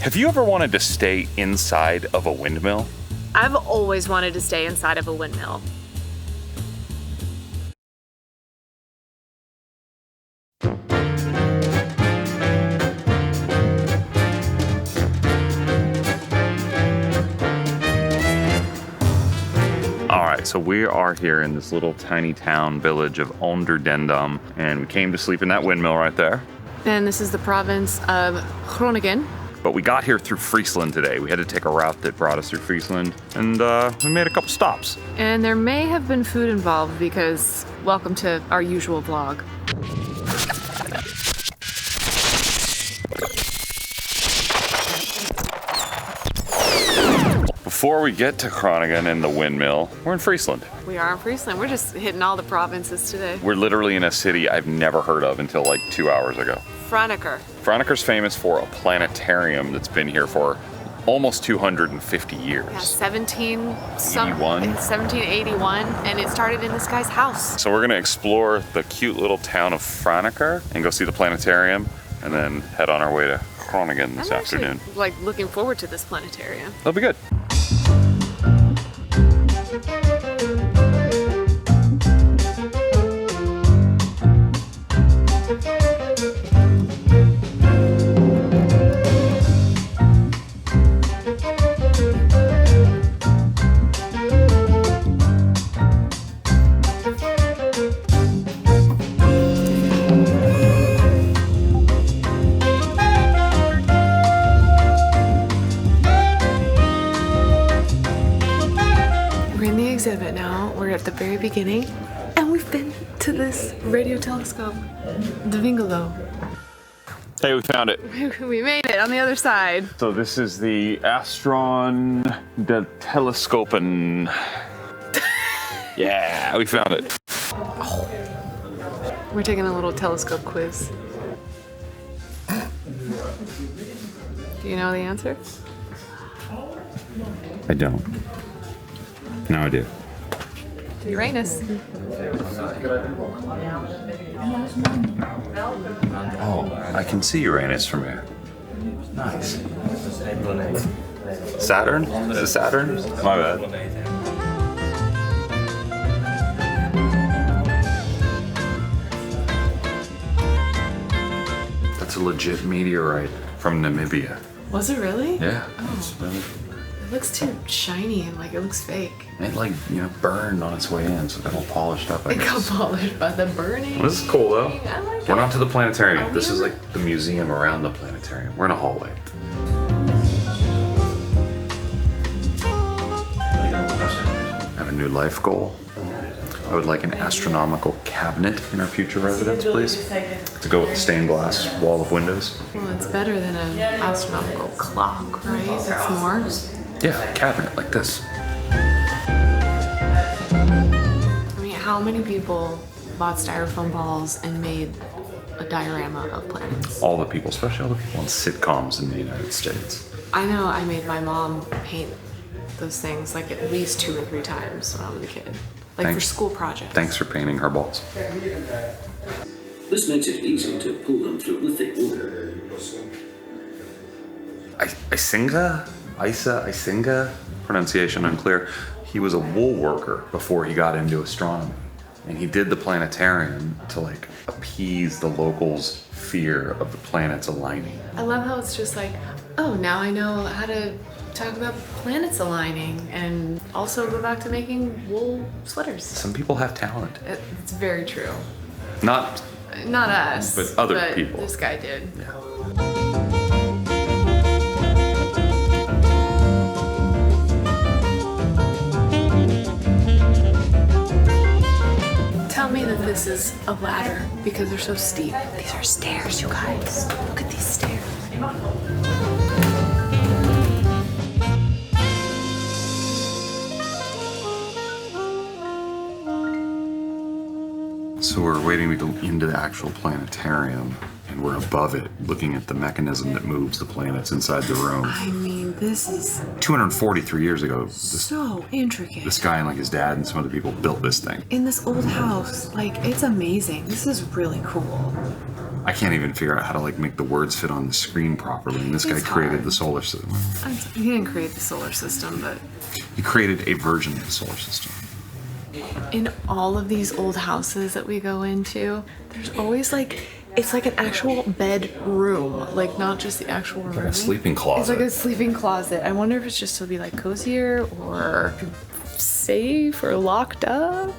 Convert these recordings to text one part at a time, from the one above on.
Have you ever wanted to stay inside of a windmill? I've always wanted to stay inside of a windmill. So we are here in this little tiny town village of Onderdendam, and we came to sleep in that windmill right there. And this is the province of Groningen. But we got here through Friesland today. We had to take a route that brought us through Friesland, and we made a couple stops. And there may have been food involved because welcome to our usual vlog. Before we get to Groningen and the windmill, we're in Friesland. We are in Friesland. We're just hitting all the provinces today. We're literally in a city I've never heard of until like 2 hours ago. Franeker. Franeker's famous for a planetarium that's been here for almost 250 years. Yeah, 1781, and it started in this guy's house. So we're gonna explore the cute little town of Franeker and go see the planetarium, and then head on our way to Groningen this afternoon. I'm like looking forward to this planetarium. That'll be good. Exhibit now. We're at the very beginning, and we've been to this radio telescope, the Windmill. Hey, we found it. We made it on the other side. So this is the Onderdendam Town. Yeah, we found it. Oh. We're taking a little telescope quiz. Do you know the answer? I don't. No, I do. Uranus. Oh, I can see Uranus from here. Nice. Saturn? Is it Saturn? My bad. That's a legit meteorite from Namibia. Was it really? Yeah. Oh. It looks too shiny and like it looks fake. It burned on its way in, so it got all polished up. It got polished by the burning. Well, this is cool though. I like We're not to the planetarium. Oh, This is like the museum around the planetarium. We're in a hallway. I have a new life goal. I would like an astronomical cabinet in our future residence, please. To go with the stained glass wall of windows. Well, it's better than an astronomical clock, right? That's more. Yeah, a cabinet like this. I mean, how many people bought styrofoam balls and made a diorama of planets? All the people, especially all the people in sitcoms in the United States. I know I made my mom paint those things like at least 2 or 3 times when I was a kid. Like for school projects. Thanks for painting her balls. This makes it easy to pull them through the thick water. Eise Eisinga, pronunciation unclear. He was a wool worker before he got into astronomy. And he did the planetarium to like appease the locals' fear of the planets aligning. I love how it's just like, oh, now I know how to talk about planets aligning and also go back to making wool sweaters. Some people have talent. It's very true. Not us, but other people. This guy did. Yeah. Tell me that this is a ladder because they're so steep. These are stairs, you guys. Look at these stairs. So we're waiting to go into the actual planetarium, and we're above it, looking at the mechanism that moves the planets inside the room. I mean, this is 243 years ago. so intricate. This guy and like his dad and some other people built this thing. In this old house, like it's amazing. This is really cool. I can't even figure out how to like make the words fit on the screen properly. And this guy created the solar system. He didn't create the solar system, but He created a version of the solar system. in all of these old houses that we go into, there's always like, it's like an actual bedroom, like not just the actual room. Like a sleeping It's closet. like a sleeping closet. I wonder if it's just to be like cozier or safe or locked up.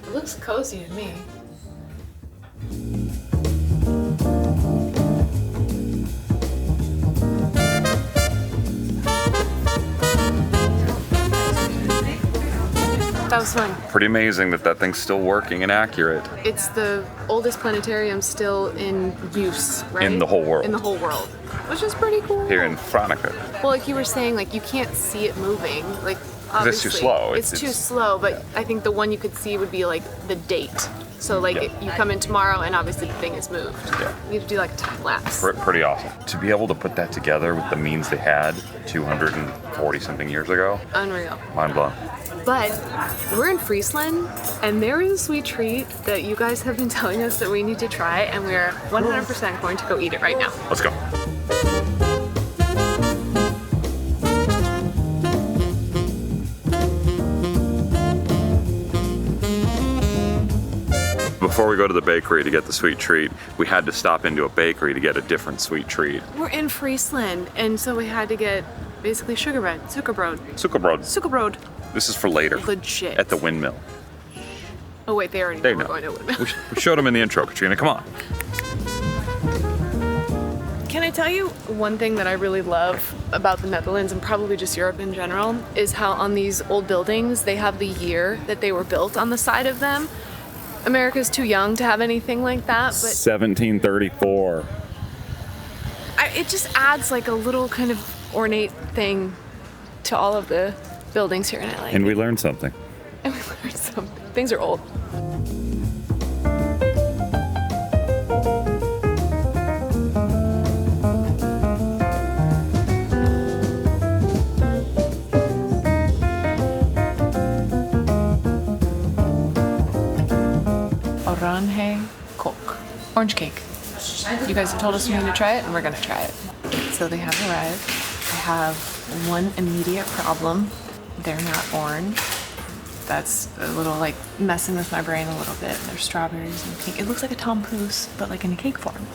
It looks cozy to me. That was fun. Pretty amazing that that thing's still working and accurate. It's the oldest planetarium still in use, right? In the whole world. In the whole world, which is pretty cool. Here in Franeker. Well, like you were saying, like you can't see it moving. Like it's too obviously, slow. It's too slow, but I think the one you could see would be like the date. So like you come in tomorrow and obviously the thing is moved. Yeah. You have to do like a time lapse. Pretty awesome. To be able to put that together with the means they had 240 something years ago, Unreal. mind blown. But we're in Friesland, and there is a sweet treat that you guys have been telling us that we need to try, and we're 100% going to go eat it right now. Let's go. Before we go to the bakery to get the sweet treat, we had to stop into a bakery to get a different sweet treat. We're in Friesland, and so we had to get basically suikerbrood. Suikerbrood. This is for later. Legit. At the Windmill. Oh wait, they already They know we're know. going to Windmill. We showed them in the intro, Katrina. Come on. Can I tell you one thing that I really love about the Netherlands and probably just Europe in general is how on these old buildings they have the year that they were built on the side of them. America's too young to have anything like that, but 1734. it just adds like a little kind of ornate thing to all of the buildings here in LA. And we learned something. And we learned something. Things are old. Oranjekoek. Orange cake. You guys have told us we need to try it, and we're gonna try it. So they have arrived. I have one immediate problem. They're not orange. That's a little like messing with my brain a little bit. There's strawberries and cake. It looks like a tompouce, but like in a cake form.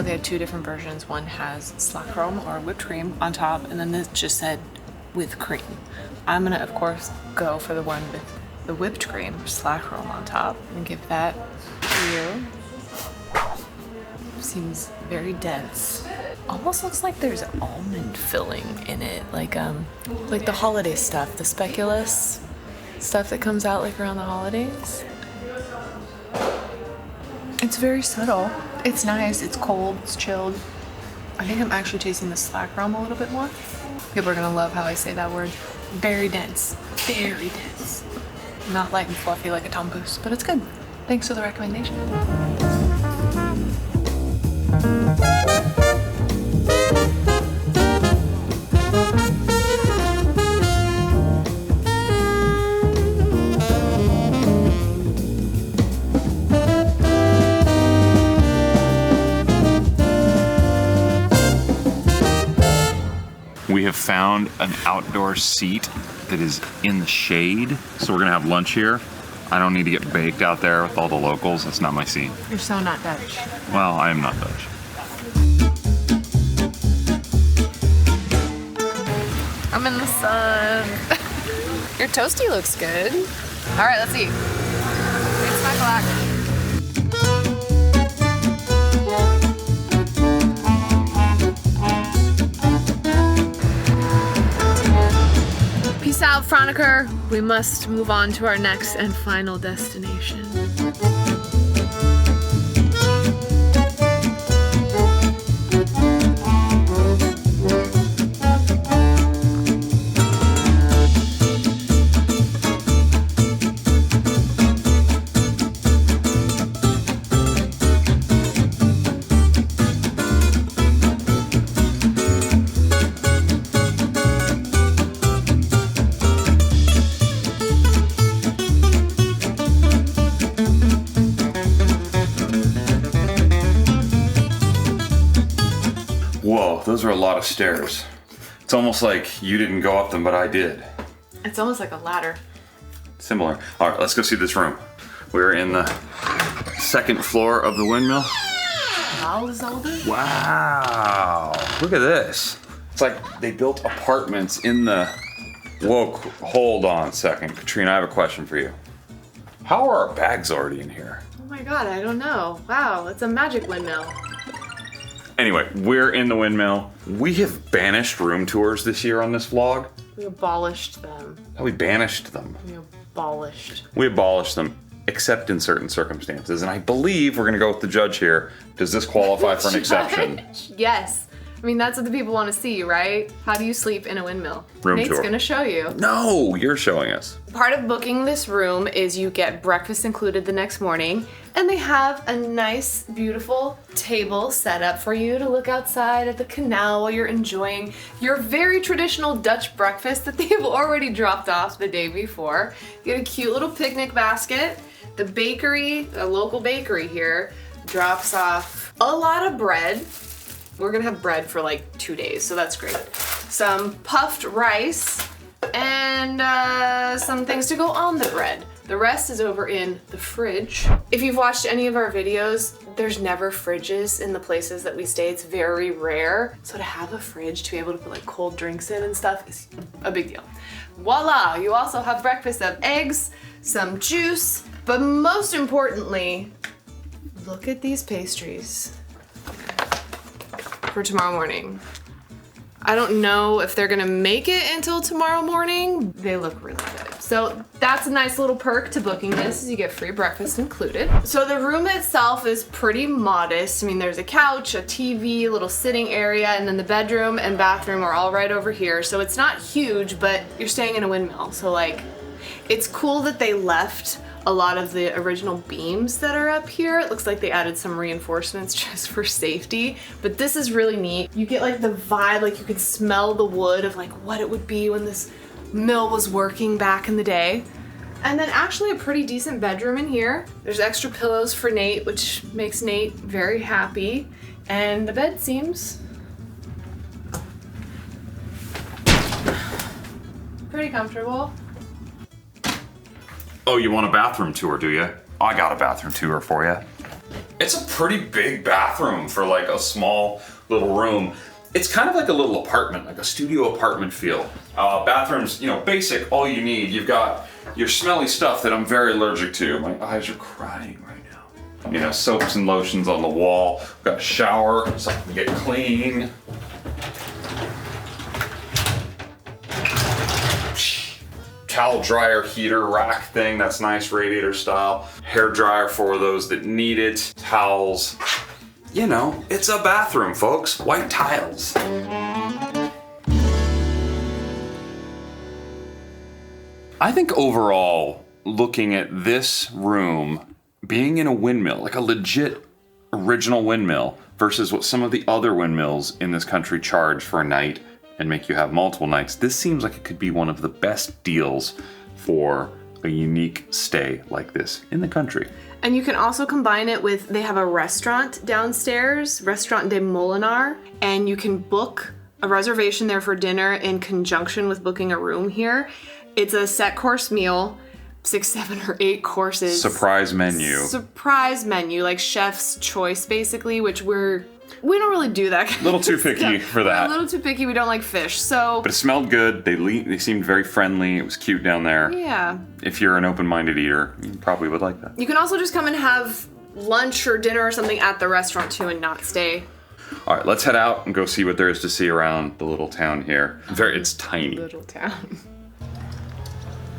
They had two different versions. One has slagroom or whipped cream on top, and then this just said with cream. I'm gonna, of course, go for the one with the whipped cream, slagroom on top, and give that to you. Seems very dense. Almost looks like there's almond filling in it, like the holiday stuff, the speculoos stuff that comes out like around the holidays. It's very subtle. It's nice. It's cold. It's chilled. I think I'm actually tasting the slagroom a little bit more. People are gonna love how I say that word. Very dense. Very dense. Not light and fluffy like a tompouce, but it's good. Thanks for the recommendation. We have found an outdoor seat that is in the shade, so we're gonna have lunch here. I don't need to get baked out there with all the locals. That's not my scene. You're so not Dutch. Well, I am not Dutch. I'm in the sun. Your toasty looks good. All right, let's eat. It's my black. Peace out, Franeker. We must move on to our next and final destination. Whoa, those are a lot of stairs. It's almost like you didn't go up them, but I did. It's almost like a ladder. Similar. All right, let's go see this room. We're in the second floor of the windmill. Wow, look at this. It's like they built apartments in the... Whoa, hold on a second. Katrina, I have a question for you. How are our bags already in here? Oh my God, I don't know. Wow, it's a magic windmill. Anyway, we're in the windmill. We have banished room tours this year on this vlog. We abolished them. We banished them. We abolished them, except in certain circumstances. And I believe we're gonna go with the judge here. Does this qualify for an exception? Yes. I mean, that's what the people want to see, right? How do you sleep in a windmill? Room Nate's tour. gonna show you. No, you're showing us. Part of booking this room is you get breakfast included the next morning, and they have a nice, beautiful table set up for you to look outside at the canal while you're enjoying your very traditional Dutch breakfast that they've already dropped off the day before. You get a cute little picnic basket. The bakery, a local bakery here, drops off a lot of bread. We're gonna have bread for like 2 days, so that's great. Some puffed rice and some things to go on the bread. The rest is over in the fridge. If you've watched any of our videos, there's never fridges in the places that we stay. It's very rare. So to have a fridge to be able to put like cold drinks in and stuff is a big deal. Voila, you also have breakfast of eggs, some juice, but most importantly, look at these pastries for tomorrow morning. I don't know if they're gonna make it until tomorrow morning. They look really good. So that's a nice little perk to booking this, is you get free breakfast included. So the room itself is pretty modest. I mean, there's a couch, a TV, a little sitting area, and then the bedroom and bathroom are all right over here. So it's not huge, but you're staying in a windmill. So like, it's cool that they left a lot of the original beams that are up here. It looks like they added some reinforcements just for safety, but this is really neat. You get like the vibe, like you can smell the wood of like what it would be when this mill was working back in the day. And then actually a pretty decent bedroom in here. There's extra pillows for Nate, which makes Nate very happy. And the bed seems pretty comfortable. Oh, you want a bathroom tour, do you? I got a bathroom tour for you. It's a pretty big bathroom for like a small little room. It's kind of like a little apartment, like a studio apartment feel. Bathrooms, you know, basic, all you need. You've got your smelly stuff that I'm very allergic to. My eyes are crying right now. You know, soaps and lotions on the wall. We've got a shower so I can get clean. Towel dryer heater rack thing, that's nice, radiator style. Hair dryer for those that need it. Towels. You know, it's a bathroom, folks. White tiles. I think overall, looking at this room, being in a windmill, like a legit original windmill, versus what some of the other windmills in this country charge for a night and make you have multiple nights, this seems like it could be one of the best deals for a unique stay like this in the country. And you can also combine it with, they have a restaurant downstairs, Restaurant de Molenaar, and you can book a reservation there for dinner in conjunction with booking a room here. It's a set course meal, 6, 7, or 8 courses. Surprise menu. Surprise menu, like chef's choice basically, which we don't really do that. A little too picky for that. We're a little too picky, we don't like fish, so. But it smelled good, they seemed very friendly, it was cute down there. Yeah. If you're an open-minded eater, you probably would like that. You can also just come and have lunch or dinner or something at the restaurant too and not stay. All right, let's head out and go see what there is to see around the little town here. It's tiny. Little town.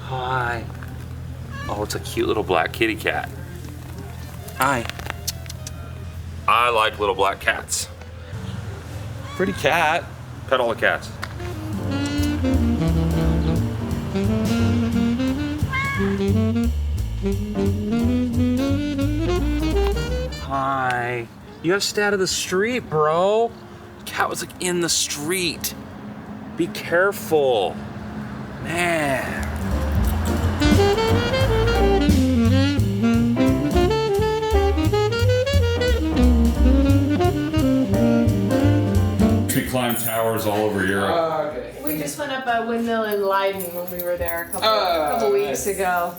Hi. Oh, it's a cute little black kitty cat. Hi. I like little black cats. Pretty cat. Pet all the cats. Hi. You gotta stay out of the street, bro. Cat was like in the street. Be careful. Man. we climb towers all over Europe. Okay. We just went up a windmill in Leiden when we were there a couple weeks ago.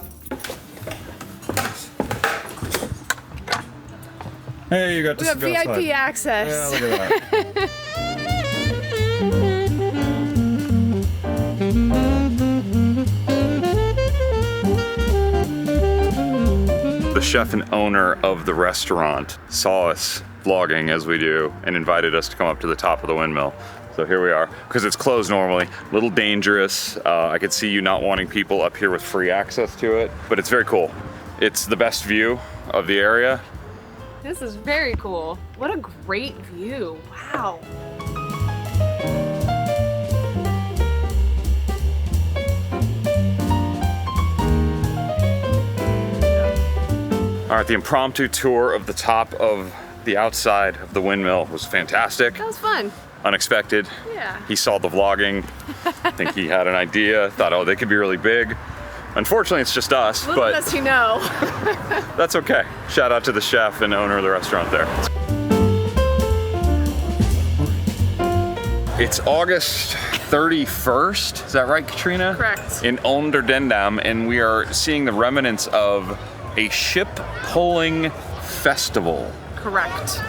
Hey, you got to We got go VIP outside. access. Yeah, look at that. The chef and owner of the restaurant saw us vlogging as we do and invited us to come up to the top of the windmill. So here we are, because it's closed normally, a little dangerous. I could see you not wanting people up here with free access to it, but it's very cool. It's the best view of the area. This is very cool. What a great view. Wow. All right, the impromptu tour of the top of the outside of the windmill was fantastic. That was fun. Unexpected. Yeah. He saw the vlogging. I think he had an idea. Thought, oh, they could be really big. Unfortunately, it's just us, Little but does he know. that's okay. Shout out to the chef and owner of the restaurant there. It's August 31st. Is that right, Katrina? Correct. In Onderdendam, and we are seeing the remnants of a ship pulling festival. Correct.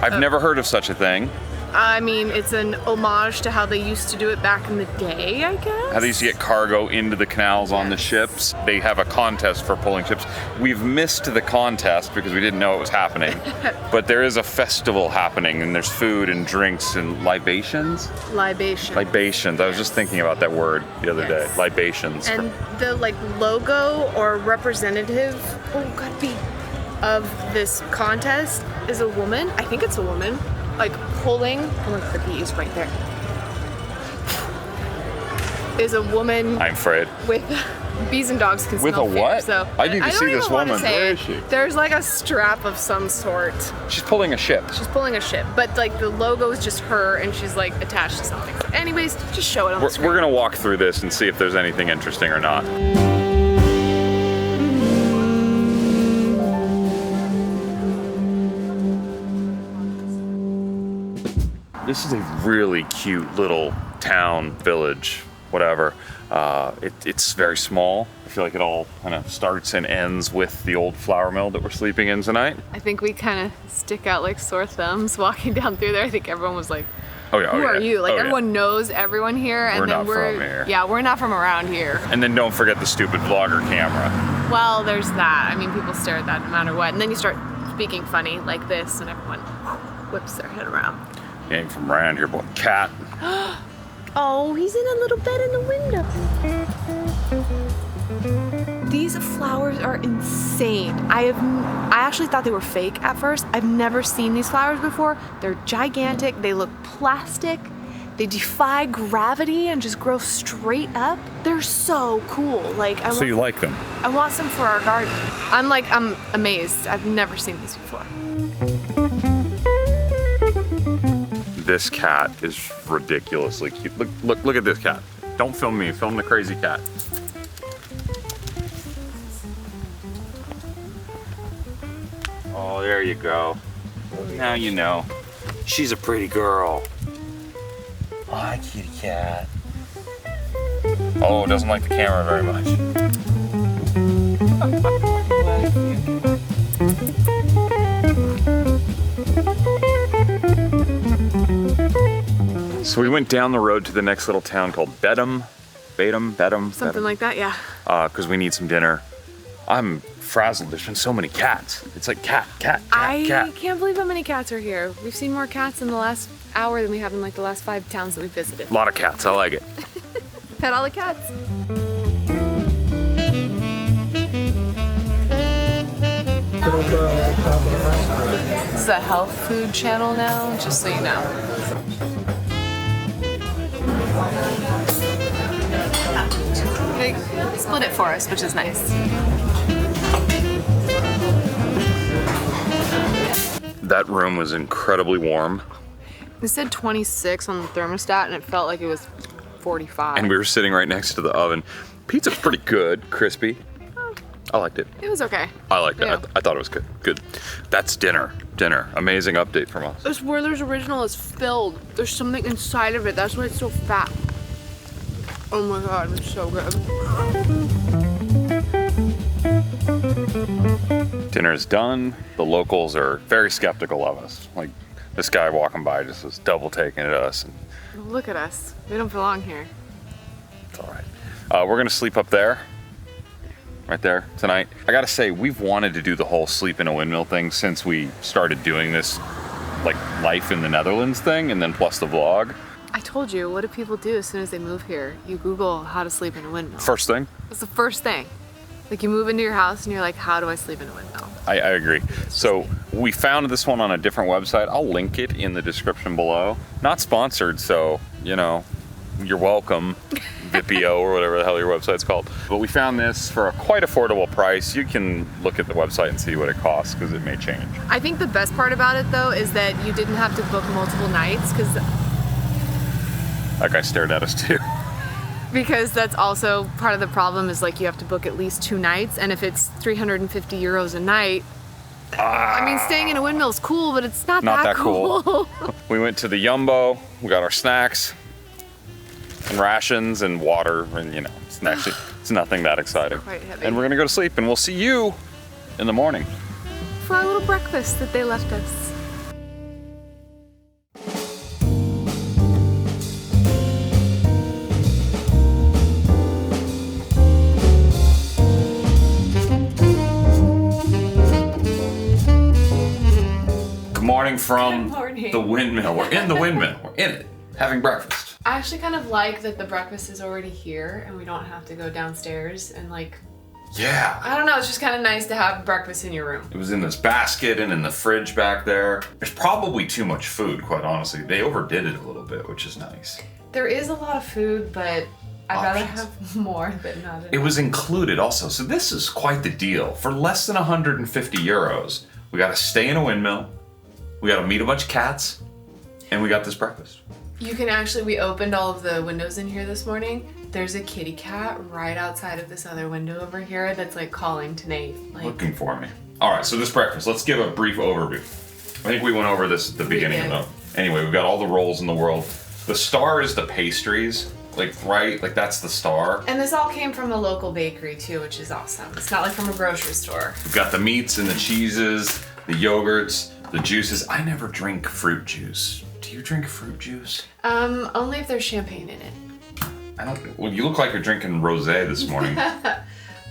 I've never heard of such a thing. I mean, it's an homage to how they used to do it back in the day, I guess. How they used to get cargo into the canals on the ships. They have a contest for pulling ships. We've missed the contest because we didn't know it was happening. But there is a festival happening, and there's food and drinks and libations. Libation. Libations. I was just thinking about that word the other day. Libations. And the like logo or representative, of this contest is a woman. I think it's a woman. Like pulling, oh look, the bee is right there. Is a woman I'm afraid. with bees and dogs can With smell a fear, what? so I need to see don't this even wanna woman. say Where it. is she? There's like a strap of some sort. She's pulling a ship. She's pulling a ship, but like the logo is just her and she's like attached to something. So anyways, just show it on the screen. We're gonna walk through this and see if there's anything interesting or not. This is a really cute little town, village, whatever. It's very small. I feel like it all kind of starts and ends with the old flour mill that we're sleeping in tonight. I think we kind of stick out like sore thumbs walking down through there. I think everyone was like, Oh yeah, who are you? Like Oh, yeah. everyone knows everyone here, and We're then not from here. Yeah, we're not from around here. And then don't forget the stupid vlogger camera. Well, there's that. I mean, people stare at that no matter what. And then you start speaking funny like this, and everyone whips their head around. You ain't from around here, boy. Cat. Oh, he's in a little bed in the window. These flowers are insane. I actually thought they were fake at first. I've never seen these flowers before. They're gigantic. They look plastic. They defy gravity and just grow straight up. They're so cool. Like So you like them? I want some for our garden. I'm amazed. I've never seen these before. This cat is ridiculously cute. Look at this cat. Don't film me, film the crazy cat. Oh, there you go. Now you know. She's a pretty girl. Hi, kitty cat. Oh, doesn't like the camera very much. So we went down the road to the next little town called Bedum. Something like that, yeah. Because we need some dinner. I'm frazzled. There's been so many cats. It's like cat. I can't believe how many cats are here. We've seen more cats in the last hour than we have in like the last 5 towns that we visited. A lot of cats. I like it. Pet all the cats. This is a health food channel now, just so you know. They split it for us, which is nice. That room was incredibly warm. It said 26 on the thermostat, and it felt like it was 45. And we were sitting right next to the oven. Pizza's pretty good, crispy. I liked it. It was okay. I liked it. Yeah. I thought it was good. Good. That's dinner. Amazing update from us. This Werther's Original is filled. There's something inside of it. That's why it's so fat. Oh my god, it's so good. Dinner is done. The locals are very skeptical of us. Like, this guy walking by just was double taking at us. And Look at us. We don't belong here. it's all right. We're gonna sleep up there. Right there tonight. I gotta say, we've wanted to do the whole sleep in a windmill thing since we started doing this, like, life in the Netherlands thing, and then plus the vlog. I told you, what do people do as soon as they move here? You Google how to sleep in a windmill. First thing. It's the first thing. Like, you move into your house and you're like, how do I sleep in a windmill? I agree. So we found this one on a different website. I'll link it in the description below. Not sponsored, so, you know, you're welcome, Vipio or whatever the hell your website's called. But we found this for a quite affordable price. You can look at the website and see what it costs because it may change. I think the best part about it, though, is that you didn't have to book multiple nights That guy stared at us too. because that's also part of the problem is like you have to book at least 2 nights, and if it's 350 euros a night, I mean, staying in a windmill is cool, but it's not that cool. We went to the Jumbo, we got our snacks and rations and water, and you know, it's nothing that exciting. Quite heavy. And we're gonna go to sleep, and we'll see you in the morning. For our little breakfast that they left us. Good morning from Good morning. the windmill. We're in the windmill. We're in it, having breakfast. I actually kind of like that the breakfast is already here and we don't have to go downstairs and like, Yeah. I don't know, it's just kind of nice to have breakfast in your room. It was in this basket and in the fridge back there. There's probably too much food, quite honestly. They overdid it a little bit, which is nice. There is a lot of food, but I'd rather Options. have more than not enough. It was included also, so this is quite the deal. For less than 150 euros, we got to stay in a windmill, we got to meet a bunch of cats, and we got this breakfast. You can actually, we opened all of the windows in here this morning. There's a kitty cat right outside of this other window over here that's like calling to Nate. Like, Looking for me. All right, so this breakfast, let's give a brief overview. I think we went over this at the beginning did. of the. Anyway, we've got all the rolls in the world. The star is the pastries, like right, like that's the star. and this all came from a local bakery too, which is awesome. It's not like from a grocery store. We've got the meats and the cheeses, the yogurts, the juices. I never drink fruit juice. Do you drink fruit juice? Only if there's champagne in it. I don't. Well, you look like you're drinking rosé this morning. I'm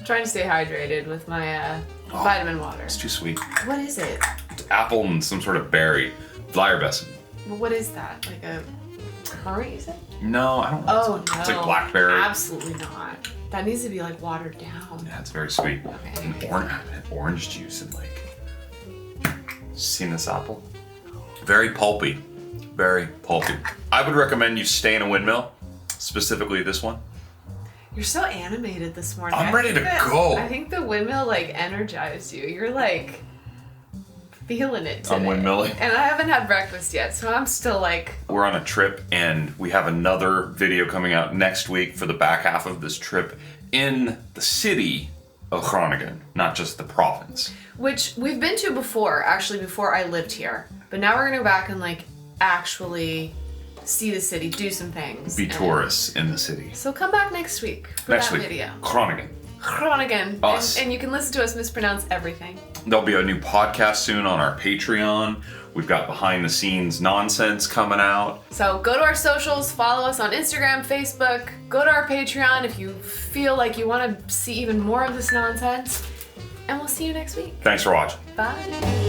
trying to stay hydrated with my vitamin water. It's too sweet. What is it? It's apple and some sort of berry. Vlaierbessen. Well, what is that? Like a currant, you said? No, I don't know. Oh, no. It's like blackberry. Absolutely not. That needs to be like watered down. Yeah, it's very sweet. Okay. And orange juice and like. Seen this apple? Very pulpy. Very pulpy. I would recommend you stay in a windmill, specifically this one. You're so animated this morning. I'm ready to go. I think the windmill like energized you. You're like feeling it today. I'm windmilling. And I haven't had breakfast yet, so I'm still like. We're on a trip and we have another video coming out next week for the back half of this trip in the city of Groningen, not just the province. Which we've been to before, actually before I lived here. But now we're gonna go back and like actually see the city, do some things. Be and- tourists in the city. So come back next week for Next that week, video. Groningen. Groningen. Us. And you can listen to us mispronounce everything. There'll be a new podcast soon on our Patreon. We've got behind the scenes nonsense coming out. So go to our socials, follow us on Instagram, Facebook, go to our Patreon if you feel like you want to see even more of this nonsense. And we'll see you next week. Thanks for watching. Bye.